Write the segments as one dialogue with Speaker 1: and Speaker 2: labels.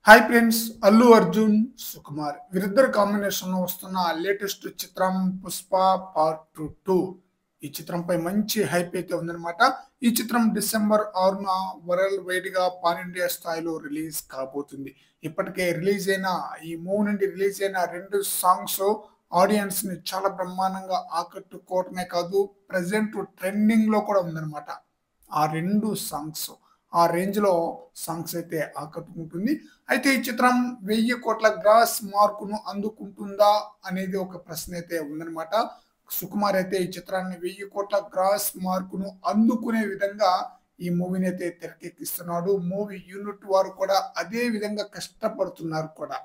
Speaker 1: Hi friends, Allu Arjun Sukumar వీరిద్దరు combination లో వస్తున్న లేటెస్ట్ చిత్రం పుష్ప పార్ట్ 2. ఈ చిత్రంపై మంచి హైప్ అయితే ఉందన్నమాట. ఈ చిత్రం డిసెంబర్ 6న వరల్డ్ వైడ్ గా పాన్ ఇండియా స్థాయిలో రిలీజ్ కాబోతుంది. ఇప్పటికే రిలీజ్ అయిన ఈ మూవీ నుండి రిలీజ్ అయిన 2 సాంగ్స్ ఆడియన్స్ ని చాలా బ్రహ్మాండంగా ఆకట్టుకోవటమే కాదు, ప్రెజెంట్ ట్రెండింగ్ లో కూడా ఉందన్నమాట. ఆ 2 సాంగ్స్ ఆ రేంజ్ లో సాంగ్స్ అయితే ఆకట్టుకుంటుంది. అయితే ఈ చిత్రం 1000 కోట్ల గ్రాస్ మార్కును అందుకుంటుందా అనేది ఒక ప్రశ్న అయితే ఉందన్నమాట. సుకుమార్ అయితే ఈ చిత్రాన్ని 1000 కోట్ల గ్రాస్ మార్కును అందుకునే విధంగా ఈ మూవీని అయితే తెరకెక్కిస్తున్నాడు. మూవీ యూనిట్ వారు కూడా అదే విధంగా కష్టపడుతున్నారు కూడా.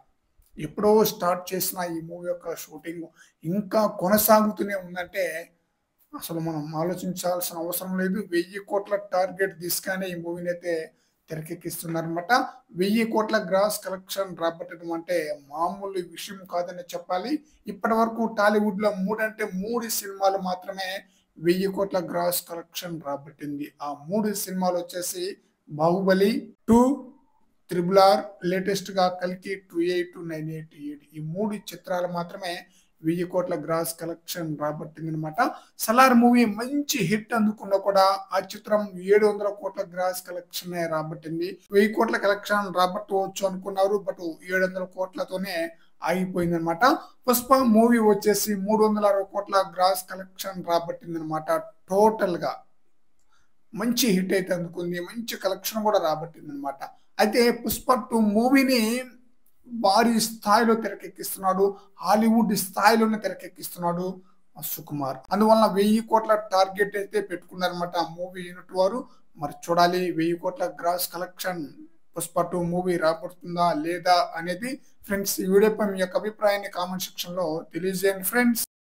Speaker 1: ఎప్పుడో స్టార్ట్ చేసిన ఈ మూవీ యొక్క షూటింగ్ ఇంకా కొనసాగుతూనే ఉందంటే అసలు మనం ఆలోచించాల్సిన అవసరం లేదు. 1000 కోట్ల టార్గెట్ తీసుకొని ఈ మూవీని అయితే తెరకెక్కిస్తున్నారనమాట. 1000 కోట్ల గ్రాస్ కలెక్షన్ రాబట్టడం అంటే మామూలు విషయం కాదని చెప్పాలి. ఇప్పటి వరకు టాలీవుడ్ లో 3 సినిమాలు మాత్రమే 1000 కోట్ల గ్రాస్ కలెక్షన్ రాబట్టింది. ఆ 3 సినిమాలు వచ్చేసి బాహుబలి 2, త్రిబుల్ ఆర్, లేటెస్ట్ గా కల్కి 2898. ఈ 3 చిత్రాలు మాత్రమే 1000 కోట్ల గ్రాస్ కలెక్షన్ రాబట్టింది అనమాట. సలార్ మూవీ మంచి హిట్ అందుకున్నా కూడా ఆ చిత్రం 700 కోట్ల గ్రాస్ కలెక్షన్ రాబట్టింది. 1000 కోట్ల కలెక్షన్ రాబట్టవచ్చు అనుకున్నారు, బట్ 700 కోట్లతోనే ఆగిపోయింది అనమాట. పుష్ప మూవీ వచ్చేసి 360 కోట్ల గ్రాస్ కలెక్షన్ రాబట్టింది అనమాట. టోటల్ గా మంచి హిట్ అయితే అందుకుంది, మంచి కలెక్షన్ కూడా రాబట్టింది అనమాట. అయితే పుష్ప 2 మూవీని భారీ స్థాయిలో తెరకెక్కిస్తున్నాడు, హాలీవుడ్ స్థాయిలోనే తెరకెక్కిస్తున్నాడు సుకుమార్. అందువలన 1000 కోట్ల టార్గెట్ అయితే పెట్టుకున్నారనమాట ఆ మూవీ యూనిట్ వారు. మరి చూడాలి 1000 కోట్ల గ్రాస్ కలెక్షన్ పుష్ప 2 మూవీ రాబడుతుందా లేదా అనేది. ఫ్రెండ్స్, ఈ వీడియోపై మీ యొక్క అభిప్రాయాన్ని కామెంట్ సెక్షన్ లో తెలియజేయండి ఫ్రెండ్స్.